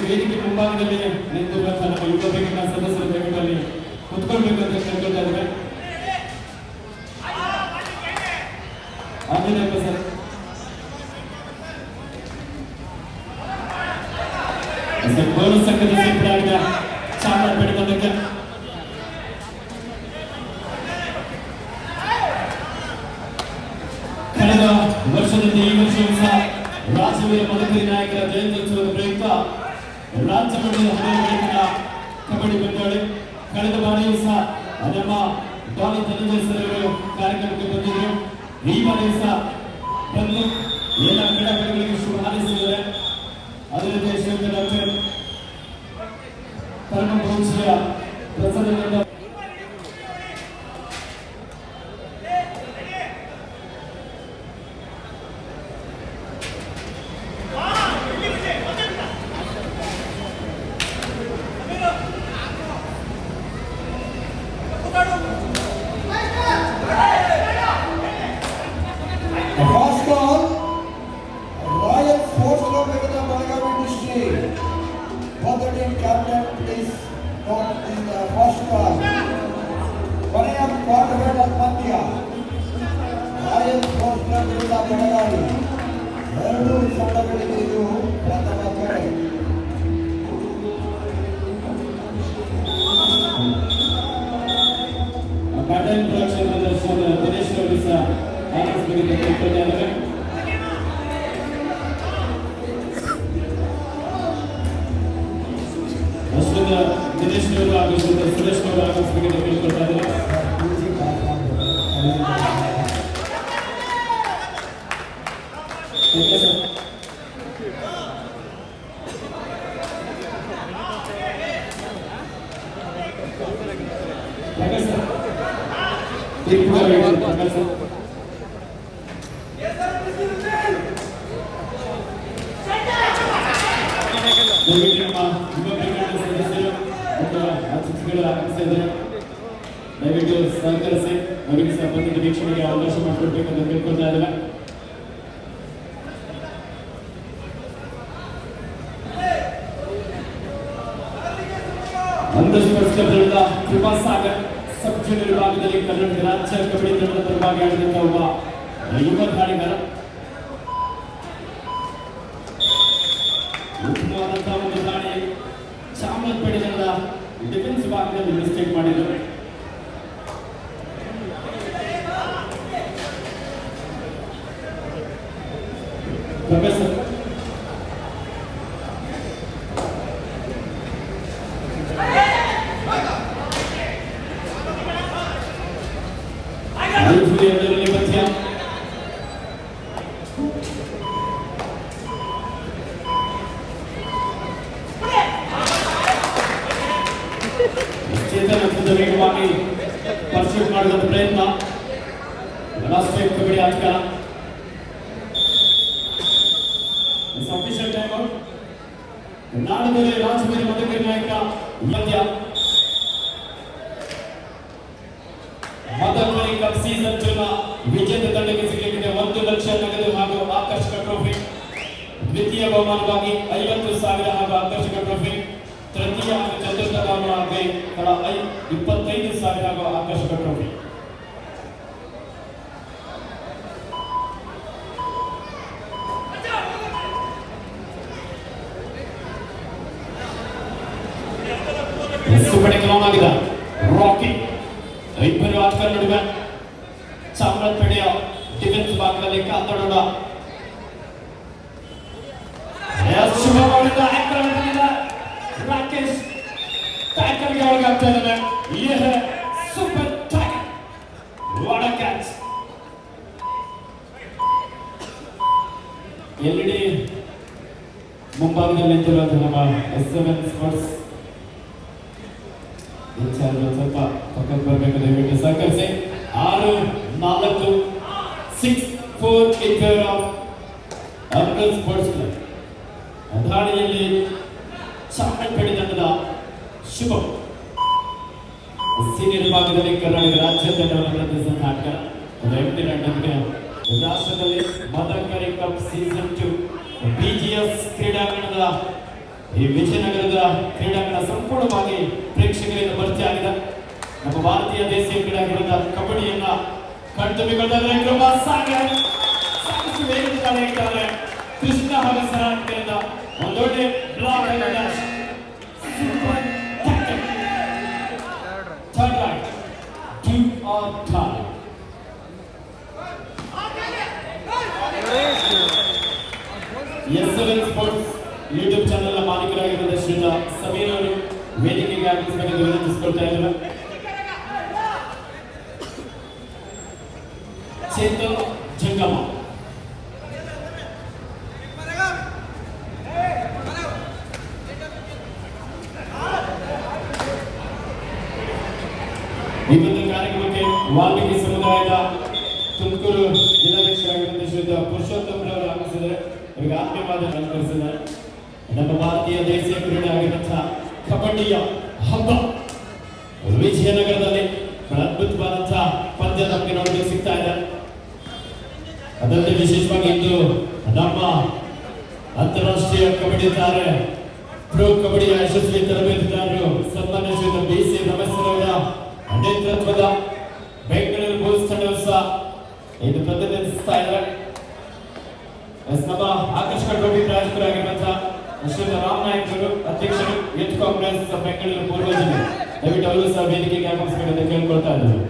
ವೇದಿಕೆ ಮುಂಭಾಗದಲ್ಲಿ ನಿಂತು ನಮ್ಮ ಯುವ ಬ್ಯಾಂಕಿನ ಸದಸ್ಯರು ದಯವಿಟ್ಟು ಕುತ್ಕೊಳ್ಬೇಕು ಅಂತ ಕೇಳ್ಕೊಳ್ತಾ ಇದ್ದಾರೆ. ಆಂಜನೇಯಪ್ಪ ಸರ್ ಗೋಲು ಸಂಘದ ಸೇರ್ಪಡೆಯಾದ ಚಾಮರಾಜಪೇಟೆ ತಂಡಕ್ಕೆ ಕಳೆದ ವರ್ಷದಂತೆ ಈ ವರ್ಷವೂ ಸಹ ರಾಜ್ಯವೀರ ಮದಕರಿ ನಾಯಕರ ಜಯಂತ್ಯುತ್ಸವದ ಪ್ರಯುಕ್ತ ರಾಜ್ಯ ಮಟ್ಟದ ಕಬಡ್ಡಿ ಪಂದ್ಯಾವಳಿ ಕಳೆದ ಬಾರಿಯೂ ಸಹ ನಮ್ಮ ಡಾಲಿ ಧನಂಜಯ ಸರ್ ಅವರು ಕಾರ್ಯಕ್ರಮಕ್ಕೆ ಬಂದಿದ್ದರು. ಈ ಬಾರಿಯೂ ಸಹ ಬಂದು ಎಲ್ಲ ಕ್ರೀಡಾಪಟುಗಳಿಗೆ ಶುಭ ಹಾರೈಸಿದ್ದಾರೆ. ಅದೇ ರೀತಿ ಶ್ರೀಯುತ ಡಾಕ್ಟರ್ ಪರಮ ಬಹುಶಃ ಪ್ರಸಾದ ದಿನೇಶ್ ಅವರು ಹಾಗೂ ಸುರೇಶ್ ಅವರು ಆಗಮಿಸಬೇಕೆಂದು ಕೇಳಿಕೊಳ್ತಾ ಇದ್ದಾರೆ. ದಯವಿಟ್ಟು ಸಹಕರಿಸಿ ಅವರಿಗೆ ಸಂಬಂಧಿತ ವೀಕ್ಷಣೆಗೆ ಅವಕಾಶ ಮಾಡಿಕೊಡ್ಬೇಕಂತ ಕೇಳ್ಕೊಳ್ತಾ ಇದ್ದಾರೆ. ಅಂಧಸ್ಪರ್ಶಗಳಿಂದ ಕೃಪಾ ಸಾಗರ್ ಸಬ್ ಜೂನಿಯರ್ ವಿಭಾಗದಲ್ಲಿ ಕರ್ನಾಟಕ ರಾಜ್ಯ ಕಬಡ್ಡಿ ತಂಡದ ಪರವಾಗಿ ಆಡಿದಂತಹ ಒಬ್ಬ ಯುವ ದಾಳಿಗಾರ. ಉತ್ತಮವಾದಂತಹ ಒಂದು ದಾಳಿ ಚಾಮರಾಜಪೇಟೆ ತಂಡದ ಡಿಫೆನ್ಸ್ ವಿಭಾಗದಲ್ಲಿ ಮಿಸ್ಟೇಕ್ ಮಾಡಿದರು. ಪ್ರೊಫೆಸರ್ ಪಥ್ಯ ವೇಗವಾಗಿ ಪರ್ಸ್ಯೂಟ್ ಮಾಡಿದ ಪ್ರಯತ್ನ ರಾಷ್ಟ್ರೀಯ ಕಬಡ್ಡಿ ಆಟಗಾರ ಸಫಿಷಿಯಂಟ್ ಟೈಮ್ ಔಟ್. ನಾಡದಲ್ಲಿ ರಾಜವೀರ ಮದಕರಿ ನಾಯಕ ಮದಕರಿ ಕಪ್ ಸೀಸನ್ 2 ನ ವಿಜೇತ ತಂಡಕ್ಕೆ ಸಿಗಲಿದೆ 1 ಲಕ್ಷ ನಗದು ಹಾಗೂ ಆಕರ್ಷಕ ಟ್ರೋಫಿ. ದ್ವಿತೀಯ ಬಹುಮಾನವಾಗಿ 50,000 ಹಾಗೂ ಆಕರ್ಷಕ ಟ್ರೋಫಿ. ತೃತೀಯ ಹಾಗೂ ಚತುರ್ಥ ಬಹುಮಾನವಾಗಿ 25,000 ಹಾಗೂ ಆಕರ್ಷಕ ಟ್ರೋಫಿ. ಸುಪಡೆ ಕ್ಲೌನ್ ಆಗಿದೆ ರಾಕಿ. ಇಬ್ಬರು ಆಟಗಾರರ ನಡುವೆ ಚಾಮರಾಜಪೇಟೆಯ ಡಿಫೆನ್ಸ್ ಭಾಗದಲ್ಲಿ ಕಾತಡೋಣ ಶುಭ ಮಾಡಿದ ಆಕ್ರಮಣದಿಂದ ರಾಕೇಶ್ ಟ್ಯಾಕಲ್ಗೆ ಒಳಗಾಗ್ತಾ ಇದ್ದಾನೆ. Super tackle, what a catch. LED ಮುಂಭಾಗದಲ್ಲಿ ನಿಂತಿರುವಂತಹ ನಮ್ಮ S7 ಸ್ಪೋರ್ಟ್ಸ್ ವಿಚಾರಗಳು ಸ್ವಲ್ಪ ಪಕ್ಕಕ್ಕೆ ಬರಬೇಕು, ದಯವಿಟ್ಟು ಸಹಕರಿಸಿ. 6-4 6-4 in favor of Urban Sports Club. ದಾಳಿಯಲ್ಲಿ ಚಾಮರಾಜಪೇಟೆ ತಂಡದ ಶುಭಂ ಸೀನಿಯರ್ ವಿಭಾಗದಲ್ಲಿ ಕರ್ನಾಟಕ ರಾಜ್ಯ ತಂಡವನ್ನು ಪ್ರತಿನಿಧಿಸಿದ ನಾಟಕ ರಾಷ್ಟ್ರದಲ್ಲಿ ಮದಕರಿ ಕಪ್ ಸೀಸನ್ 2 BGS ಕ್ರೀಡಾಂಗಣದ ಈ ವಿಜಯನಗರದ ಕ್ರೀಡಾಂಗಣ ಸಂಪೂರ್ಣವಾಗಿ ಪ್ರೇಕ್ಷಕರಿಂದ ಭರ್ತಿಯಾಗಿದೆ. ನಮ್ಮ ಭಾರತೀಯ ದೇಶೀಯ ಕ್ರೀಡಾಂಗಣದ ಕಬಡ್ಡಿಯನ್ನ ಕಣ್ತುಂಬಿಕೊಳ್ಳುತ್ತಾರೆ. ಕೃಷ್ಣ ಹಾಗೂ ಸರಾಟದಿಂದ ಒಂದೊಳ್ಳೆ ಬ್ಲಾಕ್ ಥರ್ಡ್ ರೈಟ್ ಟು ಆರ್ ಟೈ. S7 ಸ್ಪೋರ್ಟ್ಸ್ ಯೂಟ್ಯೂಬ್ ಚಾನೆಲ್ ಮಾಲೀಕರಾಗಿರುವ ಶ್ರೀಯುತ ಸಮೀರ್ ಅವರು ವೇದಿಕೆಗೆ ಆಗಮಿಸಬೇಕೆಂದು ವಿನಂತಿಸಿಕೊಳ್ತಾ ಇದ್ದಾರೆ. ಚೇತನ್ ಜಂಗಮ ಈ ಒಂದು ಕಾರ್ಯಕ್ರಮಕ್ಕೆ ವಾಲ್ಮೀಕಿ ಸಮುದಾಯದ ತುಮಕೂರು ಜಿಲ್ಲಾಧ್ಯಕ್ಷರಾಗಿರುವ ಶ್ರೀಯುತ ಪುರುಷೋತ್ತಮರವರು ಆಗಮಿಸಿದ್ದಾರೆ. ಅವರಿಗೆ ಆತ್ಮೀಯವಾದ ಅಲಂಕರಿಸಿದ್ದಾರೆ. ನಮ್ಮ ಭಾರತೀಯ ದೇಶೀಯ ಕ್ರೀಡೆ ಆಗಿರುವಂತಹ ಕಬಡ್ಡಿಯ ಹಬ್ಬ ವಿಜಯನಗರದಲ್ಲಿ ಅದ್ಭುತವಾದಂತಹ ಪಂದ್ಯ ನಮಗೆ ನೋಡಲು ಸಿಗ್ತಾ ಇದೆ. ಅದರಲ್ಲಿ ವಿಶೇಷವಾಗಿ ಇಂದು ನಮ್ಮ ಅಂತಾರಾಷ್ಟ್ರೀಯ ಕಬಡ್ಡಿ ತಾರೆ ಪ್ರೋ ಕಬಡ್ಡಿಯ ಯಶಸ್ವಿ ತರಬೇತುದಾರರು ಸನ್ಮಾನ್ಯ ಶ್ರೀಯುತ BC ರಮೇಶ್ ಅವರ ನೇತೃತ್ವದ ಬೆಂಗಳೂರು ಬುಲ್ಸ್ ತಂಡವು ಸಹ ಇದು ಪ್ರತಿನಿಧಿಸ್ತಾ ಇದ್ದಾರೆ. ನಮ್ಮ ಆಕರ್ಷಕ ಟ್ರೋಫಿ ಪ್ರಾಯೋಜಕರಾಗಿರುವಂತಹ ಶ್ರೀಯುತ ರಾಮನಾಯಕ್ ಅವರು ಅಧ್ಯಕ್ಷರು ಯೂತ್ ಕಾಂಗ್ರೆಸ್ ಬೆಂಗಳೂರು ಪೂರ್ವ ಜಿಲ್ಲೆ, ದಯವಿಟ್ಟು ಅವರು ಸಹ ವೇದಿಕೆಗೆ ಆಗಮಿಸಬೇಕೆಂದು ಕೇಳ್ಕೊಳ್ತಾ ಇದ್ದಾರೆ.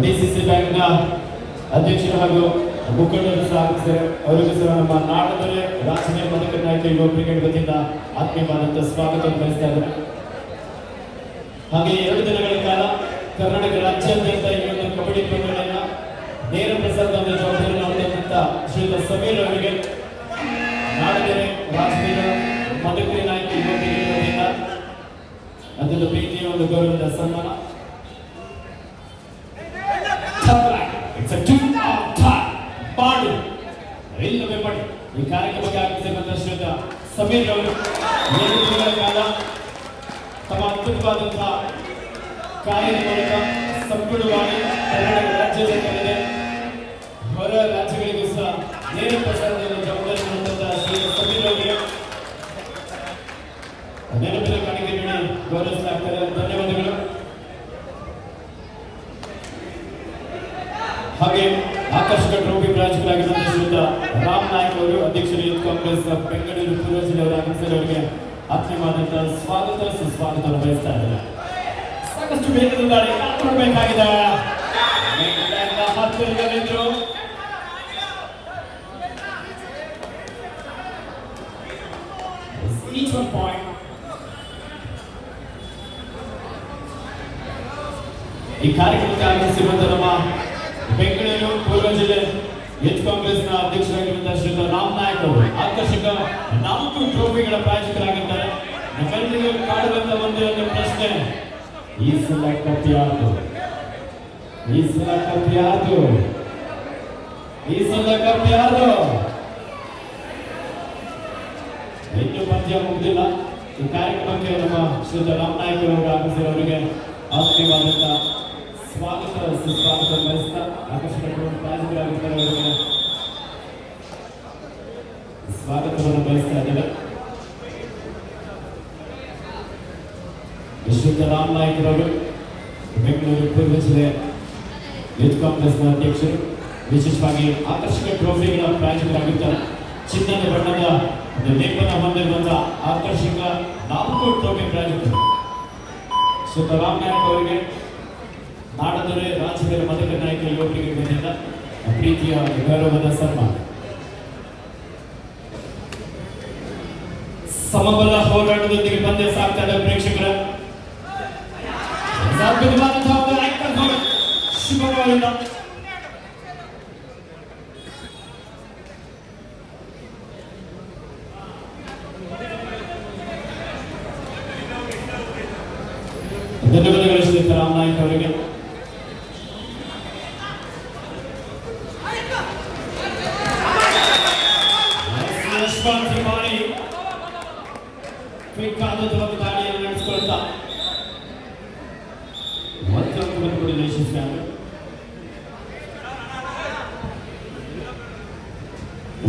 DCC ಬ್ಯಾಂಕ್ನ ಅಧ್ಯಕ್ಷರು ಹಾಗೂ ಮುಖಂಡರು ಸಹ ಆಗಮಿಸಿದ್ದಾರೆ. ಅವರಿಗೂ ಸಹ ನಮ್ಮ ನಾಡದಲ್ಲಿ ರಾಷ್ಟ್ರೀಯ ಪದಕ ನಾಯಕ ಯುವ ಕ್ರಿಕೆಟ್ ವತಿಯಿಂದ ಆತ್ಮೀಯವಾದಂತಹ ಸ್ವಾಗತವನ್ನು ಬಯಸ್ತಾ ಇದ್ದಾರೆ. ಹಾಗೆ 2 ದಿನಗಳ ಕಾಲ ಕರ್ನಾಟಕ ರಾಜ್ಯಾದ್ಯಂತ ಈ ಒಂದು ಕಬಡ್ಡಿ ಪಂದ್ಯಗಳನ್ನ ನೇರ ಪ್ರಸಾರದ ಜವಾಬ್ದಾರಿಯನ್ನು ಹೊಂದಿರುವಂತ ಶ್ರೀಯುತ ಸಮೀರ್ ಅವರಿಗೆ ನಾಡಗೆರೆ ರಾಷ್ಟ್ರೀಯ ಮದಕರಿ ನಾಯಕ ಯುವ ಕ್ರಿಕೆಟ್ ವತಿಯಿಂದ ಅದನ್ನು ಪ್ರೀತಿಯ ಒಂದು ಗೌರವದ ಸನ್ಮಾನ. ಈ ಕಾರ್ಯಕ್ರಮಕ್ಕೆ ಆಗಮಿಸಿರುವಂತಹ ಶ್ರೀಯುತ ಸಮೀರ್ ಅವರು 2 ದಿನಗಳ ಕಾಲ ತಮ್ಮ ಅದ್ಭುತವಾದಂತಹ ಕಾರ್ಯದ ಮೂಲಕ ಸಂಪೂರ್ಣವಾಗಿ ಕರ್ನಾಟಕ ರಾಜ್ಯದಲ್ಲಿದೆ ಹೊರ ರಾಜ್ಯಗಳಿಗೂ ಸಹ ನೇರ ಪ್ರಸಾರದ ಜವಾಬ್ದಾರಿ ಹೊಂದಿದ್ದ ಶ್ರೀಯುತ ಸಮೀರ್ ಅವರಿಗೆ ನೆನಪಿನ ಕಾಣಿಕೆ ನೀಡಿ ಗೌರವಿಸಲಾಗ್ತದೆ. ಧನ್ಯವಾದಗಳು. ಹಾಗೆ ಆಕರ್ಷಕ ಟ್ರೋಫಿ ಪ್ರಾಯೋಜಕರಾಗಿರುವ ಶ್ರೀಯುತ ರಾಮನಾಯಕ್ ಅವರು ಅಧ್ಯಕ್ಷರು ಯೂತ್ ಕಾಂಗ್ರೆಸ್ ಬೆಂಗಳೂರು ಪೂರ್ವ ಜಿಲ್ಲೆಯವರ ಆಗಮಿಸಿದವರಿಗೆ ಆತ್ಮೀಯವಾದಂತಹ ಸ್ವಾಗತ ಸುಸ್ವಾಗತವನ್ನು ಬಯಸ್ತಾ ಇದ್ದಾರೆ. ಸಾಕಷ್ಟು ವೇಗದ ದಾಳಿ ನೋಡಬೇಕಾಗಿದೆ. ಹತ್ತಿರದಲ್ಲಿದ್ರು each 1 point. ಈ ಕಾರ್ಯಕ್ರಮಕ್ಕೆ ಆಗಮಿಸಿರುವಂತಹ ನಮ್ಮ ಬೆಂಗಳೂರು ಪೂರ್ವ ಜಿಲ್ಲೆ ಯೂತ್ ಕಾಂಗ್ರೆಸ್ನ ಅಧ್ಯಕ್ಷರಾಗಿರುವಂತಹ ಶ್ರೀಯುತ ರಾಮನಾಯಕ್ ಅವರು ಆಕರ್ಷಕ 4 ಟ್ರೋಫಿಗಳ ಪ್ರಾಯೋಜಕರಾಗಿದ್ದಾರೆ. ನಮ್ಮೆಲ್ಲರಿಗೂ ಕಾಡುವಂತ ಒಂದು ಪ್ರಶ್ನೆ, ಈ ಸಲ ಕಪ್ ಯಾರ್ದು? ಈ ಸಲ ಕಪ್ ಯಾರ್ದು? ಈ ಸಲ ಕಪ್ ಯಾರ್ದು? ಇನ್ನೂ ಪಂದ್ಯ ಮುಗಿದಿಲ್ಲ. ಈ ಕಾರ್ಯಕ್ರಮಕ್ಕೆ ನಮ್ಮ ಶ್ರೀಯುತ ರಾಮನಾಯಕ್ ಅವರು ಆಗಮಿಸಿರೋರಿಗೆ ಆತ್ಮೀಯವಾದಂತ ಸ್ವಾಗತ ಸುಸ್ವಾಗತ ಬಯಸ್ತಾ ಆಕರ್ಷಕ ಪ್ರಾಯೋಜಕರಾಗಿದ್ದಾರೆ ಅವರಿಗೆ ಸ್ವಾಗತವನ್ನು ಬಯಸ್ತಾ ಇದ್ದೇವೆ. ಶ್ರೀಯುತ ರಾಮನಾಯಕ್ ಅವರು ಬೆಂಗಳೂರು ಪೂರ್ವ ಜಿಲ್ಲೆ ಯೂತ್ ಕಾಂಗ್ರೆಸ್ನ ಅಧ್ಯಕ್ಷರು, ವಿಶೇಷವಾಗಿ ಆಕರ್ಷಕ ಟ್ರೋಫಿಗಳ ಪ್ರಾಯೋಜಕರಾಗಿದ್ದಾರೆ. ಚಿನ್ನದ ಬಣ್ಣದ ಲೇಪನ ಹೊಂದಿರುವಂತಹ ಆಕರ್ಷಕ 4 ಟ್ರೋಫಿ ಪ್ರಾಯೋಜಕರು ಶ್ರೀಯುತ ರಾಮನಾಯಕ್ ಅವರಿಗೆ ನಾಡದೊರೆ ರಾಜ್ಯದ ಮದಕ ನಾಯಕ ಯುವ ಕ್ರಿಕೆಟ್ ವತಿಯಿಂದ ಪ್ರೀತಿಯ ಗೌರವದ ಸನ್ಮಾನ. ಸಮಬಲ ಹೋರಾಟದೊಂದಿಗೆ ಪಂದ್ಯ ಸಾಗ್ತಾ ಇದೆ ಪ್ರೇಕ್ಷಕರ. ಅದ್ಭುತವಾದಂತಹ ಒಂದು ಮಾಡೋಣ. ಧನ್ಯವಾದಗಳು ಶ್ರೀ ರಾಮನಾಯಕ್ ಅವರಿಗೆ. ಕ್ವಿಕ್ಕಾದటువంటి ದಾಳಿಯನ್ನು ನಡೆಸಿಕೊಳ್ತಾ ಮತ್ತೊಂದು ಕೂಡ ಯಶಸ್ವಿಯಾದರು.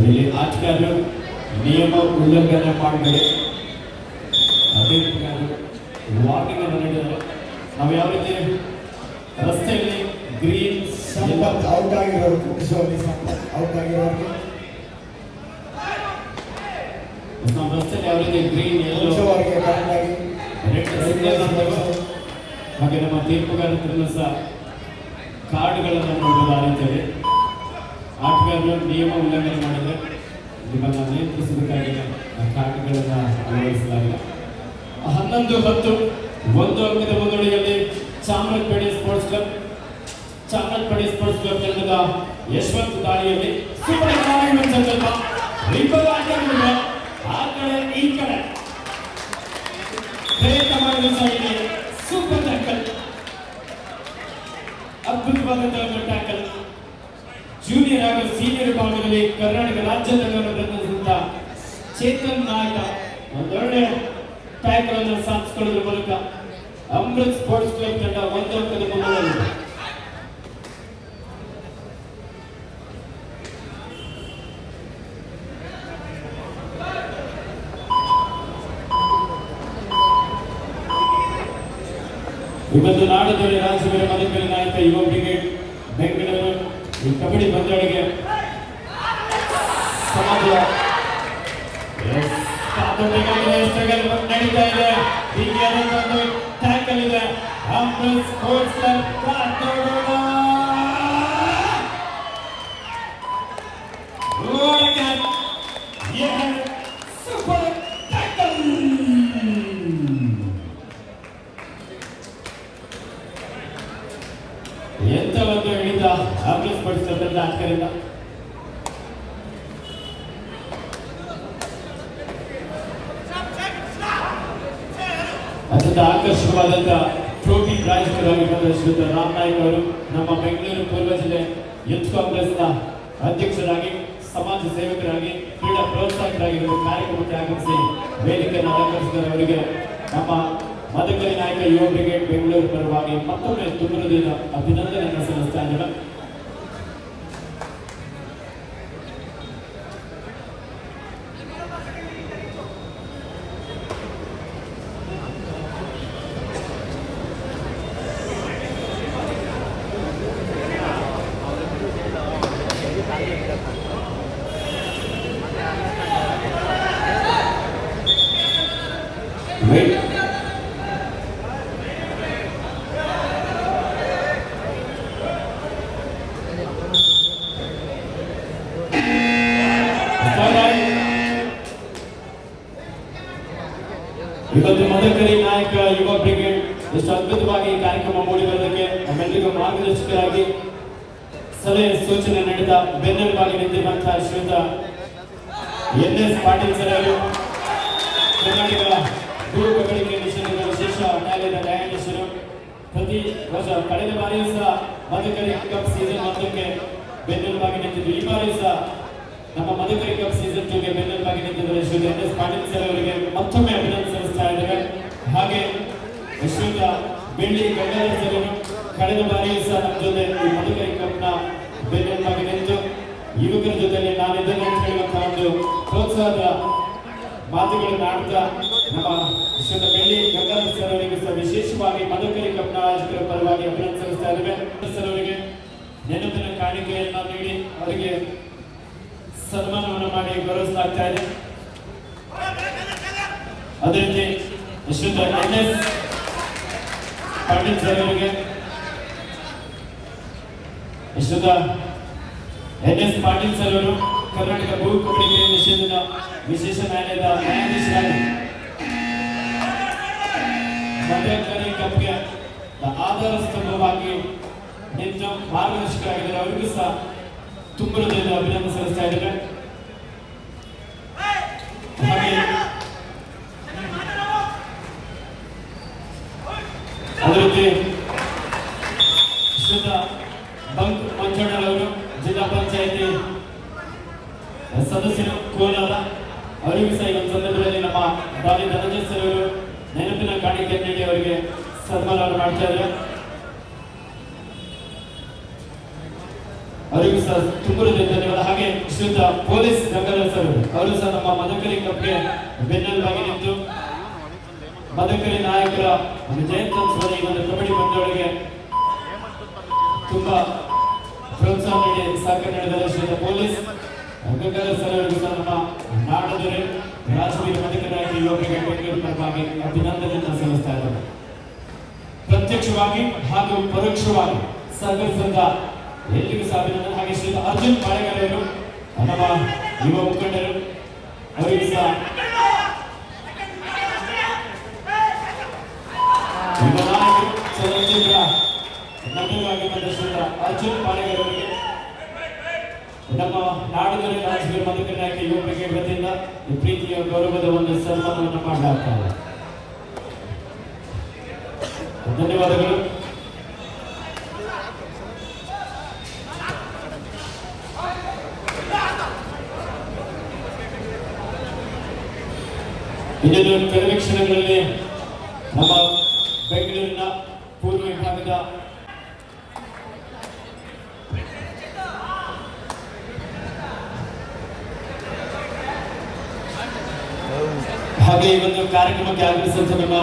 ಇಲ್ಲಿ ಆಟಗಾರರು ನಿಯಮ ಉಲ್ಲಂಘನೆ ಮಾಡಬೇಡಿ, ಅದೇ ವಾರ್ನಿಂಗ್ ಅನ್ನು ನೀಡಿದ್ದಾರೆ. ನಾವು ಯಾವ ರೀತಿ ರಸ್ತೆಯಲ್ಲಿ ಗ್ರೀನ್ ಔಟ್ ಆಗಿರೋರು ಔಟ್ ಆಗಿರೋರು ನಮ್ಮ ರಸ್ತೆಯಲ್ಲಿ ಯಾವ ರೀತಿ ಗ್ರೀನ್ ಯೆಲ್ಲೋ ರೆಡ್ ಸಿಗ್ನಲ್ ಅಂತಾರೋ ಹಾಗೆ ನಮ್ಮ ತೀರ್ಪುಗಾರರನ್ನು ಸಹ ಕಾರ್ಡ್ಗಳನ್ನು ನೋಡಲು ಆರಿದ್ದೇವೆ. ಆಟಗಾರರು ನಿಯಮ ಉಲ್ಲಂಘನೆ ಮಾಡಿದರೆ ನಿಮ್ಮನ್ನು ನಿಯಂತ್ರಿಸಬೇಕಾಗಿ ಕಾರ್ಡ್ಗಳನ್ನು ಅಳವಡಿಸಲಾಗಿಲ್ಲ. 11-10 ಒಂದು ಅಂಕದ ಮುನ್ನಡೆಯಲ್ಲಿ ಚಾಮರಾಜಪೇಟೆ ಸ್ಪೋರ್ಟ್ಸ್ ಕ್ಲಬ್ ತಂಡದ ಯಶವಂತ್ ದಾಳಿಯಲ್ಲಿ ಸೂಪರ್ ಸಂಕಲ್ಪ ಇಬ್ಬರು ಆಟಗಾರರು ಆ ಕಡೆ ಈ ಕಡೆ ಪ್ರಯತ್ನ ಮಾಡಲು ಸಾಗಿದೆ. ಸೂಪರ್ ಟ್ಯಾಕಲ್, ಅದ್ಭುತವಾದಂತಹ ಟ್ಯಾಕಲ್. ಜೂನಿಯರ್ ಹಾಗೂ ಸೀನಿಯರ್ ವಿಭಾಗದಲ್ಲಿ ಕರ್ನಾಟಕ ರಾಜ್ಯ ತಂಡವನ್ನು ಪ್ರತಿನಿಧಿಸಿದ ಚೇತನ್ ನಾಯಕ ಒಂದೊಳ್ಳೆ ಟ್ಯಾಕಲ್ ಅನ್ನು ಸಾಧಿಸಿಕೊಳ್ಳುವ ಮೂಲಕ ಅಮೃತ್ ಸ್ಪೋರ್ಟ್ಸ್ ಕ್ಲಬ್ ತಂಡ ಒಂದು ಅಂಕದ ಮುನ್ನಡೆಯಲ್ಲಿದೆ. ಇವತ್ತು ನಾಡದೊರೆ ರಾಜವೀರ ಮದಕರಿ ನಾಯಕ ಯುವ ಬ್ರಿಗೇಡ್ ಬೆಂಗಳೂರು ಈ ಕಬಡ್ಡಿ ಪಂದ್ಯಾವಳಿಗೆ ನಡೀತಾ ಇದೆ. ಟ್ಯಾಕಲ್ ಇದೆ. Sports super tackle. ಎಂತ ಒಂದು ಹಿಡಿದ ಆಂಬುಲೆನ್ಸ್ ಆಟಗಾರರಿಂದ ಅತ್ಯಂತ ಆಕರ್ಷಕವಾದಂತಹ ಟ್ರೋಫಿ ಪ್ರಾಯೋಜಕರಾಗಿ ಬಂದ ಶ್ರೀಯುತ ರಾಮನಾಯಕ್ ಅವರು ನಮ್ಮ ಬೆಂಗಳೂರು ಪೂರ್ವ ಜಿಲ್ಲೆ ಯೂತ್ ಕಾಂಗ್ರೆಸ್ನ ಅಧ್ಯಕ್ಷರಾಗಿ, ಸಮಾಜ ಸೇವಕರಾಗಿ, ಕ್ರೀಡಾ ಪ್ರೋತ್ಸಾಹಕರಾಗಿರುವ ಕಾರ್ಯಕ್ರಮಕ್ಕೆ ಆಗಮಿಸಿ ವೇದಿಕೆಯನ್ನು ಅಲಂಕರಿಸಿದ ಅವರಿಗೆ ನಮ್ಮ ಮದಕರಿ ನಾಯಕ ಯುವ ಬ್ರಿಗೇಡ್ ಬೆಂಗಳೂರು ಪರವಾಗಿ ಮತ್ತೊಮ್ಮೆ ತುಂಬದಿಂದ ಅಭಿನಂದನೆಯನ್ನು ಸಲ್ಲಿಸ್ತಾ ಇದ್ದಾರೆ. ಇವತ್ತು ಮದಕರಿ ನಾಯಕ ಯುವ ಬ್ರಿಗೇಡ್ ಎಷ್ಟು ಅದ್ಭುತವಾಗಿ ಕಾರ್ಯಕ್ರಮ ಮೂಡಿ ಬರೋದಕ್ಕೆ ನಮ್ಮೆಲ್ಲರಿಗೂ ಮಾರ್ಗದರ್ಶಕರಾಗಿ ಸಲಹೆ ಸೂಚನೆ ನೀಡಿದ ಬೆನ್ನೆಲುಬಾಗಿ ನಿಂತಿರುವಂತಹ ಶ್ರೀಯುತ NS ಪಾಟೀಲ್ ಸರ್ ಅವರು, ಕರ್ನಾಟಕ ದೂರ ಕಬಡ್ಡಿ ನಿಷೇಧದ ವಿಶೇಷ ನ್ಯಾಯಾಲಯದ ನ್ಯಾಯಾಧೀಶರು, ಪ್ರತಿ ವರ್ಷ ಕಳೆದ ಬಾರಿಯೂ ಸಹ ಮದಕರಿ ಕಪ್ ಸೀಸನ್ 1ಕ್ಕೆ ಬೆನ್ನೆಲುಬಾಗಿ ನಿಂತಿದ್ದು, ಈ ಬಾರಿ ಸಹ ನಮ್ಮ ಮದಕರಿ ಕಪ್ ಸೀಸನ್ 2ಗೆ ಬೆನ್ನೆಲುಬಾಗಿ ನಿಂತಿದ್ದಾರೆ ಶ್ರೀಯುತ NS ಪಾಟೀಲ್ ಸರ್ ಅವರಿಗೆ ಮತ್ತೊಮ್ಮೆ ಅಭಿನಂದನೆ ಸಲ್ಲಿಸ್ತಾ ಇದ್ದಾರೆ. ಹಾಗೆ ಶ್ರೀಯುತ ಬೆಳ್ಳಿ ಗಂಗಾಧರ್ ಸರ್ ಅವರು ಕಳೆದ ಬಾರಿಯೂ ಸಹ ನಮ್ಮ ಜೊತೆ ಈ ಮದಕರಿ ಕಪ್ನ ಬೆನ್ನೆಲುಬಾಗಿ ನಿಂತು ಯುವಕರ ಜೊತೆಯಲ್ಲಿ ನಾನಿದ್ದೇನೆ ಅಂತ ಹೇಳುವಂತಹ ಒಂದು ಪ್ರೋತ್ಸಾಹದ ಮಾತುಗಳನ್ನು ಆಡ್ತಾ ನಮ್ಮ ಶ್ರೀಯುತ ಬೆಳ್ಳಿ ಗಂಗಾಧರ್ ಸರ್ ಅವರಿಗೆ ಸಹ ವಿಶೇಷವಾಗಿ ಮದಕರಿ ಕಪ್ನ ಆಯೋಜಕರ ಪರವಾಗಿ ಅಭಿನಂದನೆ ಸಲ್ಲಿಸ್ತಾ ಇದ್ದೇವೆ. ಸರ್ ಅವರಿಗೆ ನೆನಪಿನ ಕಾಣಿಕೆಯನ್ನ ನೀಡಿ ಅವರಿಗೆ ಸನ್ಮಾನವನ್ನು ಮಾಡಿ ಗೌರವಿಸಲಾಗ್ತಾ ಇದೆ. ಅದೇ ರೀತಿ ಶ್ರೀಯುತ NS ಪಾಟೀಲ್ ಸರ್ ಅವರಿಗೆ, ಶ್ರೀಯುತ NS ಪಾಟೀಲ್ ಸರ್ ಅವರು ಕರ್ನಾಟಕ ಭೂ ಕಬಡ್ಡಿ ನಿಷೇಧದ ವಿಶೇಷ ನ್ಯಾಯಾಲಯದ ನ್ಯಾಯಾಧೀಶರಾಗಿ ಮದಕರಿ ಕಪ್ಗೆ ಆಧಾರ ಸ್ತಂಭವಾಗಿ ನಿಂತು ಮಾರ್ಗದರ್ಶಕರಾಗಿದ್ದಾರೆ. ಅವರಿಗೂ ಸಹ ತುಂಬ ಹೃದಯದ ಅಭಿನಂದನೆ ಸಲ್ಲಿಸ್ತಾ ಇದ್ದಾರೆ. ಹಾಗೆ ಅದೇ ರೀತಿ ಶ್ರೀಯುತ ಬಂಕ್ ಮಂಜಣ್ಣರವರು ಜಿಲ್ಲಾ ಪಂಚಾಯಿತಿ ಸದಸ್ಯರು ಕೋಲಾರ, ಅವರಿಗೂ ಸಹ ಈ ಒಂದು ಸಂದರ್ಭದಲ್ಲಿ ನಮ್ಮ ಡಾಲಿ ಧನಂಜಯ ಸರ್ ಅವರು ನೆನಪಿನ ಕಾಣಿಕೆ ನೀಡಿ ಅವರಿಗೆ ಸನ್ಮಾನವನ್ನು ಮಾಡ್ತಾ ಇದ್ದಾರೆ. ಅವರಿಗೂ ಸಹ ತುಂಬ ಧನ್ಯವಾದ. ಹಾಗೆ ಶ್ರೀಯುತ ಪೊಲೀಸ್ ಗಂಗಾಧರ್ ಸರ್ ಅವರು ಸಹ ನಮ್ಮ ಮದಕರಿ ಕಪ್ಗೆ ಬೆನ್ನೆಲುಬಾಗಿ ನಿಂತು ಮದಕರಿ ನಾಯಕರ ಜಯಂತ್ಯೋತ್ಸವದ ಈ ಒಂದು ಕಬಡ್ಡಿ ಪಂದ್ಯಾವಳಿಗೆ ತುಂಬಾ ಪ್ರೋತ್ಸಾಹ ನೀಡಿ ಸಹಕಾರ ನೀಡಿದ್ದಾರೆ. ಶ್ರೀಯುತ ಪೊಲೀಸ್ ಗಂಗಾಧರ್ ಸರ್ ಅವರಿಗೂ ಸಹ ನಮ್ಮ ನಾಡದೊರೆ ರಾಜವೀರ ಮದಕರಿ ನಾಯಕ ಯುವ ಬ್ರಿಗೇಡ್ ಬೆಂಗಳೂರು ಪರವಾಗಿ ಅಭಿನಂದನೆಯನ್ನು ಸಲ್ಲಿಸ್ತಾ ಇದ್ದಾರೆ. ಪ್ರತ್ಯಕ್ಷವಾಗಿ ಹಾಗೂ ಪರೋಕ್ಷವಾಗಿ ಸಹಕರಿಸಿದ ಎಲ್ಲಿಗೂ ಸಹ ಅಭಿನಂದನೆ. ಹಾಗೆ ಶ್ರೀ ಅರ್ಜುನ್ ಪಾಳೆಗಾರರು ನಮ್ಮ ಯುವ ಮುಖಂಡರು, ಅವರಿಗೂ ಸಹ ಯುವ ನಾಯಕರು ಚಲನಚಿತ್ರ ನಟರಾಗಿ ಬಂದ ಶ್ರೀ ಅರ್ಜುನ್ ಪಾಳೆಗಾರರಿಗೆ ನಮ್ಮ ನಾಡದೊರೆ ರಾಜವೀರ ಮದಕರಿ ನಾಯಕ ಯುವ ಬ್ರಿಗೇಡ್ ವತಿಯಿಂದ ಈ ಪ್ರೀತಿಯ ಗೌರವದ ಒಂದು ಸನ್ಮಾನವನ್ನು ಮಾಡಲಾಗ್ತಾ ಇದೆ. ಧನ್ಯವಾದಗಳು. ಇನ್ನೊಂದು ಕೆಲವೇ ಕ್ಷಣಗಳಲ್ಲಿ ನಮ್ಮ ಬೆಂಗಳೂರಿನ ಪೂರ್ವ ವಿಭಾಗದ ಹಾಗೆ ಈ ಒಂದು ಕಾರ್ಯಕ್ರಮಕ್ಕೆ ಆಗಮಿಸಿದ ನಮ್ಮ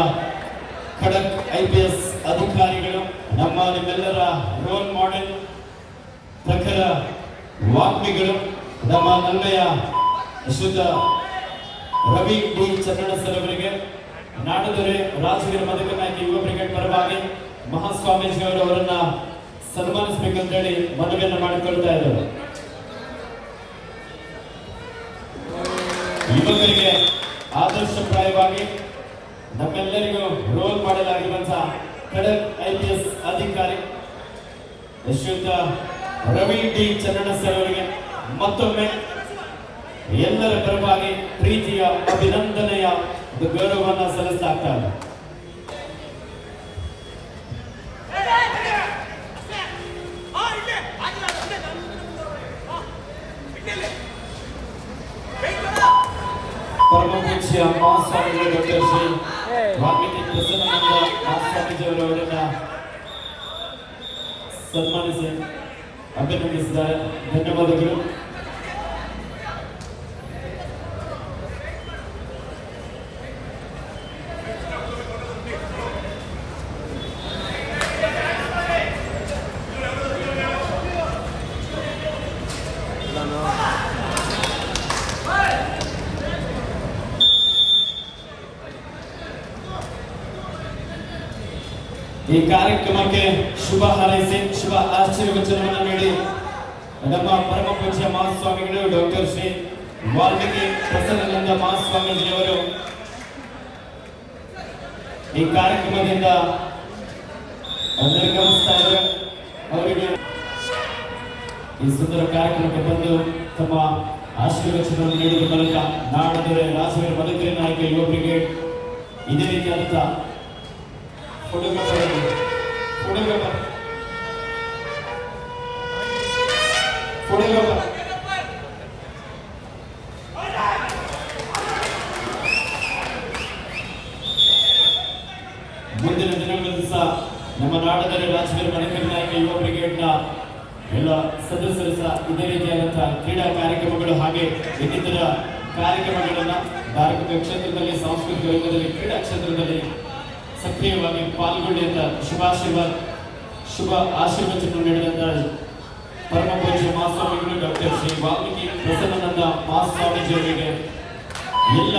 ಖಡಕ್ IPS ಅಧಿಕಾರಿಗಳು, ನಮ್ಮ ನಿಮ್ಮೆಲ್ಲರ ರೋಲ್ ಮಾಡೆಲ್ ಪ್ರಖರ ವಾಗ್ಮಿಗಳು, ನಮ್ಮ ನಲ್ಮೆಯ ಶ್ರೀಯುತ ರವಿ ಡಿ ಚನ್ನಣ್ಣ ಸರ್ ಅವರಿಗೆ ನಾಡದೊರೆ ರಾಜವೀರ ಮದಕರಿ ನಾಯಕ ಯುವ ಬ್ರಿಗೇಡ್ ಪರವಾಗಿ ಮಹಾಸ್ವಾಮೀಜಿ ಅವರನ್ನ ಸನ್ಮಾನಿಸಬೇಕಂತ ಹೇಳಿ ಮನವಿಯನ್ನು ಮಾಡಿಕೊಳ್ತಾ ಇದ್ದಾರೆ. ಯುವಕರಿಗೆ ಆದರ್ಶಪ್ರಾಯವಾಗಿ ನಮ್ಮೆಲ್ಲರಿಗೂ ರೋಲ್ ಮಾಡೆಲ್ ಆಗಿರುವಂತಹ ಖಡಕ್ IPS ಅಧಿಕಾರಿ ಶ್ರೀಯುತ ರವಿ ಡಿ ಚನ್ನಣ್ಣ ಸರ್ ಅವರಿಗೆ ಮತ್ತೊಮ್ಮೆ ಎಲ್ಲರ ಪರವಾಗಿ ಪ್ರೀತಿಯ ಅಭಿನಂದನೆಯ ಗೌರವವನ್ನು ಸಲ್ಲಿಸಲಾಗ್ತಾ ಇದೆ. ಪರಮಪೂಜ್ಯ ಮಹಾಸ್ವಾಮಿಗಳು ಡಾಕ್ಟರ್ ಶ್ರೀ ವಾಲ್ಮೀಕಿ ಪ್ರಸನ್ನಾನಂದ ಮಹಾಸ್ವಾಮೀಜಿ ಅವರನ್ನ ಸನ್ಮಾನಿಸಿ ಅಭಿನಂದಿಸಿದ್ದಾರೆ. ಧನ್ಯವಾದಗಳು. ಈ ಕಾರ್ಯಕ್ರಮಕ್ಕೆ ಶುಭ ಹಾರೈಸಿ ಶುಭ ಆಶೀರ್ವಚನವನ್ನು ನೀಡಿ ನಮ್ಮ ಪರಮ ಪೂಜ್ಯ ಮಹಾಸ್ವಾಮಿಗಳು ಡಾಕ್ಟರ್ ಶ್ರೀ ವಾಲ್ಮೀಕಿ ಪ್ರಸನ್ನಾನಂದ ಮಹಾಸ್ವಾಮೀಜಿಯವರು ಈ ಕಾರ್ಯಕ್ರಮದಿಂದ ನಿರ್ಗಮಿಸ್ತಾ ಇದ್ದಾರೆ. ಅವರಿಗೆ ಈ ಸುಂದರ ಕಾರ್ಯಕ್ರಮಕ್ಕೆ ಬಂದು ತಮ್ಮ ಆಶೀರ್ವಚನವನ್ನು ನೀಡುವ ಮೂಲಕ ನಾಡದೊರೆ ರಾಜವೀರ ಮದಕರಿ ನಾಯಕ ಯುವ ಬ್ರಿಗೇಡ್ ಇದೇ ರೀತಿಯಾದಂತಹ ಮುಂದಿನ ದಿನಗಳಲ್ಲಿ ಸಹ ನಮ್ಮ ನಾಡದೊರೆ ರಾಜವೀರ ಮದಕರಿ ನಾಯಕ ಯುವ ಬ್ರಿಗೇಡ್ನ ಎಲ್ಲ ಸದಸ್ಯರು ಸಹ ಇದೇ ರೀತಿಯಾದಂತಹ ಕ್ರೀಡಾ ಕಾರ್ಯಕ್ರಮಗಳು ಹಾಗೆ ಇನ್ನಿತರ ಕಾರ್ಯಕ್ರಮಗಳನ್ನ ಧಾರ್ಮಿಕ ಕ್ಷೇತ್ರದಲ್ಲಿ, ಸಾಂಸ್ಕೃತಿಕ ರಂಗದಲ್ಲಿ, ಕ್ರೀಡಾ ಕ್ಷೇತ್ರದಲ್ಲಿ ಸಕ್ರಿಯವಾಗಿ ಪಾಲ್ಗೊಳ್ಳಿ ಅಂತ ಶುಭ ಆಶೀರ್ವಚನ ನೀಡಿದಂತ ಪರಮ ಪೂಜ್ಯ ಮಹಾಸ್ವಾಮಿಗಳು ಡಾಕ್ಟರ್ ಶ್ರೀ ವಾಲ್ಮೀಕಿ ಪ್ರಸನ್ನಾನಂದ ಮಹಾಸ್ವಾಮೀಜಿ ಅವರಿಗೆ ಎಲ್ಲ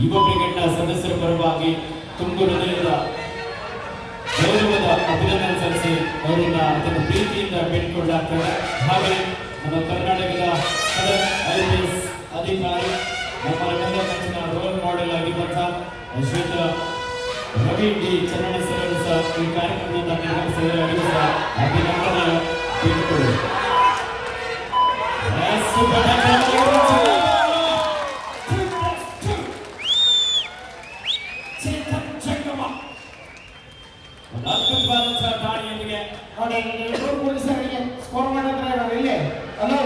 ಯುವ ಬ್ರಿಗೇಡ್ನ ಸದಸ್ಯರ ಪರವಾಗಿ ತುಂಬ ಹೃದಯದ ಗೌರವದ ಅಭಿನಂದನೆ ಸಲ್ಲಿಸಿ ಅವರನ್ನ ಅತ್ಯಂತ ಪ್ರೀತಿಯಿಂದ ಬೇಡಿಕೊಳ್ಳಲಾಗ್ತದೆ. ಹಾಗೆ ನಮ್ಮ ಕರ್ನಾಟಕದ ಖಡಕ್ IPS ಅಧಿಕಾರಿ, ನಮ್ಮ ನೆಚ್ಚಿನ ರೋಲ್ ಮಾಡೆಲ್ ಆಗಿರುವಂತಹ ಶ್ರೀಯುತ ರವಿ ಡಿ ಚನ್ನಣ್ಣಸರು ಸಹ ಈ ಕಾರ್ಯಕ್ರಮವನ್ನು ನಿರ್ವಹಿಸಿದರೆ ಅವರಿಗೆ ಸಹ ಅಭಿನಂದನೆ ತಿಳಿದುಕೊಳ್ಳಿ. ಅದ್ಭುತವಾದಂತಹ ದಾಳಿಯೊಂದಿಗೆ ನೋಡಿ ಇಬ್ಬರು ಪೊಲೀಸರಿಗೆ ಸ್ಕೋರ್ ಮಾಡಿದ್ರೆ ನಾವು ಇಲ್ಲಿ ಹಲೋ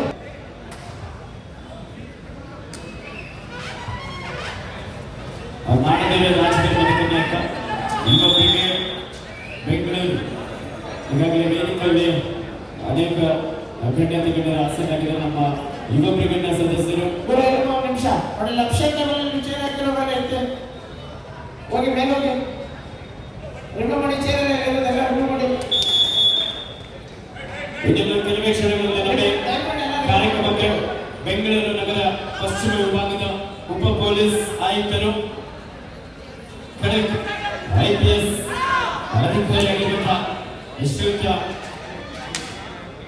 ನಾಡಿನ ರಾಜಕೀಯ ನಾಯಕ ಇನ್ನೊಬ್ಬರಿಗೆ ಬೆಂಗಳೂರು ಈಗಾಗಲೇ ವೇದಿಕೆಯಲ್ಲಿ ಅನೇಕ ಗಣ್ಯಾತಿಗಣ್ಯರ ಆಸೆಯಾಗಿದ್ದಾರೆ. ನಮ್ಮ ಯುವ ಬ್ರಿಗೇಡ್ನ ಸದಸ್ಯರು ಒಂದು ನಿಮಿಷ ನೋಡಿ ಲಕ್ಷದಲ್ಲಿ ವಿಜಯ ಹಾಕಿರೋವಾಗ ಐತೆ ಹೋಗಿ ಮೇಲೆ ಹೋಗಿ ರಿಮೂವ್ ಮಾಡಿ ಚೇರ್ ಎಲ್ಲ ರಿಮೂವ್ ಮಾಡಿ. ಇದನ್ನು ಕೆಲವೇ ಕ್ಷಣಗಳಲ್ಲಿ ನಡೆದ ಕಾರ್ಯಕ್ರಮಕ್ಕೆ ಬೆಂಗಳೂರು ನಗರ ಪಶ್ಚಿಮ ವಿಭಾಗದ ಉಪ ಪೊಲೀಸ್ ಆಯುಕ್ತರು ಖಡಕ್ IPS ಅಧಿಕಾರಿಯಾಗಿರುವಂತಹ ಶ್ರೀಯುತ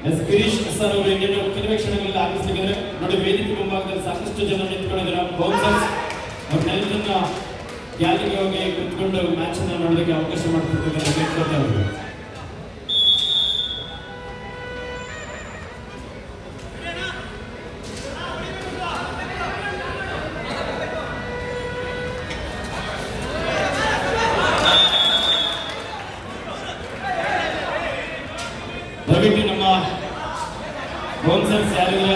ಎಸ್ ಗಿರೀಶ್ ಸರ್ ಅವರು ಇನ್ನೇನು ಕೆಲವೇ ಕ್ಷಣಗಳಲ್ಲಿ ಆಗಮಿಸಲಿದ್ದಾರೆ. ನೋಡಿ ವೇದಿಕೆ ಮುಂಭಾಗದಲ್ಲಿ ಸಾಕಷ್ಟು ಜನ ನಿಂತ್ಕೊಂಡಿದ್ದಾರೆ. ಬೌನ್ಸರ್ಸ್ ಅವ್ರ ನೆಲದನ್ನ ಗ್ಯಾಲರಿಗೆ ಹೋಗಿ ಕುತ್ಕೊಂಡು ಮ್ಯಾಚ್ ಅನ್ನ ನೋಡೋದಕ್ಕೆ ಅವಕಾಶ ಮಾಡಿಕೊಡ್ತಿದ್ದಾರೆ. ದಯವಿಟ್ಟು ನಮ್ಮ ಬೌನ್ಸರ್ಸ್ ಯಾರಿಲ್ಲ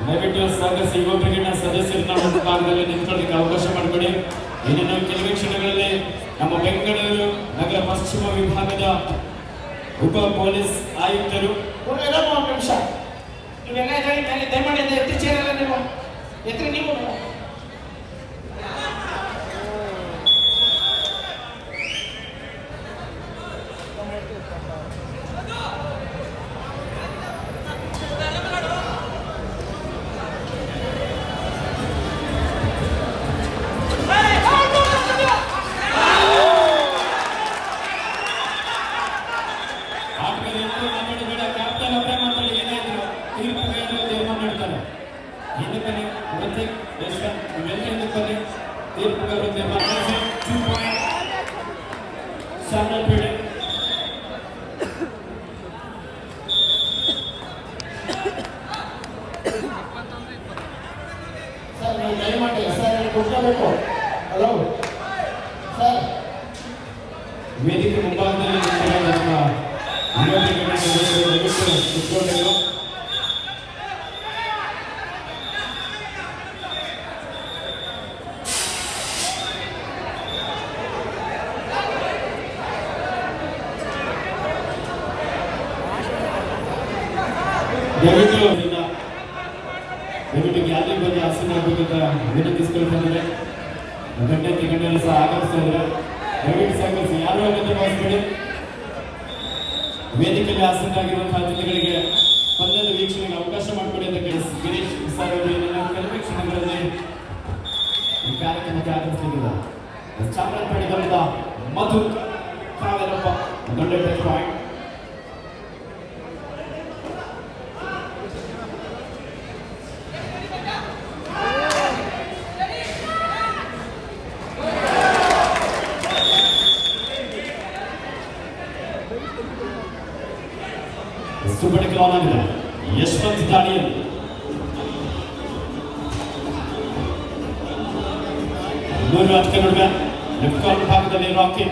ದಯವಿಟ್ಟು ಸ್ವಾಗತಿಸಿ ಯುವ ಬ್ರಿಗೇಡ್ನ ಸದಸ್ಯರನ್ನ ಒಂದು ಭಾಗದಲ್ಲಿ ನಿಂತ್ಕೊಳ್ಳೋದಕ್ಕೆ ಅವಕಾಶ ಮಾಡಿಕೊಡಿ. ಇನ್ನೇನು ಕೆಲವೇ ಕ್ಷಣಗಳಲ್ಲಿ ನಮ್ಮ ಬೆಂಗಳೂರು ನಗರ ಪಶ್ಚಿಮ ವಿಭಾಗದ ಉಪ ಪೊಲೀಸ್ ಆಯುಕ್ತರು ಒಂದು ನಿಮಿಷ ಇವೆಲ್ಲ ಮೇಲೆ ದಯಮಾಡಿ ಎತ್ತಿ ಚೇರಲ್ಲ ನೀವು ಎತ್ತಿ ನೀವು ಸರ್ ನೀವು ದಯಮಾಡಿ ಸರ್ ಕೂತ್ಕೋಬೇಕು. ಹಲೋ ಸರ್ ವೇದಿಕೆ ಮುಂಭಾಗದಲ್ಲಿ ನಮ್ಮ ಯುವ ಬ್ರಿಗೇಡ್ನ ಸದಸ್ಯರು ದಯವಿಟ್ಟು ಕೂತ್ಕೊಳ್ಬೇಕು. ದಯವಿಟ್ಟು ಗ್ಯಾಲರಿ ಬಂದು ಆಸೀನರಾಗಬೇಕಂತ ವಿನಂತಿಸಿಕೊಳ್ತಿದ್ದಾರೆ. ಗಣ್ಯರು ಸಹ ಆಗಮಿಸ್ತಾ ಇದ್ದಾರೆ. ದಯವಿಟ್ಟು ಸಹಕರಿಸಿ, ಯಾರು ಅನ್ನೋದು ಭಾವಿಸಬೇಡಿ. ವೇದಿಕೆಯಲ್ಲಿ ಆಸೀನರಾಗಿರುವಂತಹ ಅತಿಥಿಗಳಿಗೆ ಪಂದ್ಯದ ವೀಕ್ಷಣೆಗೆ ಅವಕಾಶ ಮಾಡಿಕೊಡಿ ಅಂತ ಗಿರೀಶ್ ಸರ್ ಅವರು ಕೆಲವೇ ಕ್ಷಣಗಳಲ್ಲಿ ಈ ಕಾರ್ಯಕ್ರಮಕ್ಕೆ ಆಗಮಿಸಲಿದ್ದಾರೆ. ಚಾಮರಾಜಪೇಟೆಯಿಂದ ಮಧು ಕಾವೇರಪ್ಪ ದೊಡ್ಡ ಪಾಯಿಂಟ್. ಸುಬ್ಬಡಿಕೆ ಆನ್ ಆಗಿದೆ. ಯಶವಂತ್ ದಾಳಿಯಲ್ಲಿ ಮೂರು ರಾಜಕೀಯ ನಡುವೆ ಲೆಫ್ಟ್ ಕಾರ್ನರ್ ಭಾಗದಲ್ಲಿ ರಾಕಿ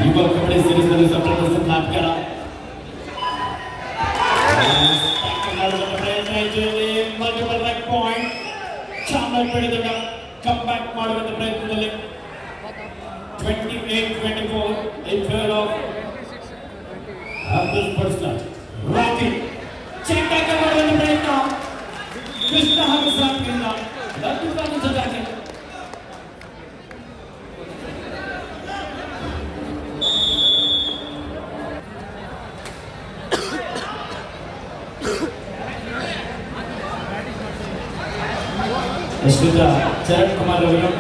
ಯುವ ಕಬಡ್ಡಿ ಸೀರೀಸ್ ನಲ್ಲಿ ಜಬರ್ದಸ್ತ್ ನಾಟಕ multiple rack point. Chamarajpet come back ಮಾಡುವಂತ ಪ್ರಯತ್ನದಲ್ಲಿ 28-24 in favor of Abdul Perslan. Rocky check back ಮಾಡುವಂತ ಪ್ರಯತ್ನ ಕೃಷ್ಣ ಹಾಗೂ ಸಾಕಿಂದ ಅದ್ಭುತವಾದ ಜಾಕೆ. ಶ್ರೀಯುತ ಚರಣ್ ಕುಮಾರ್ ಅವರು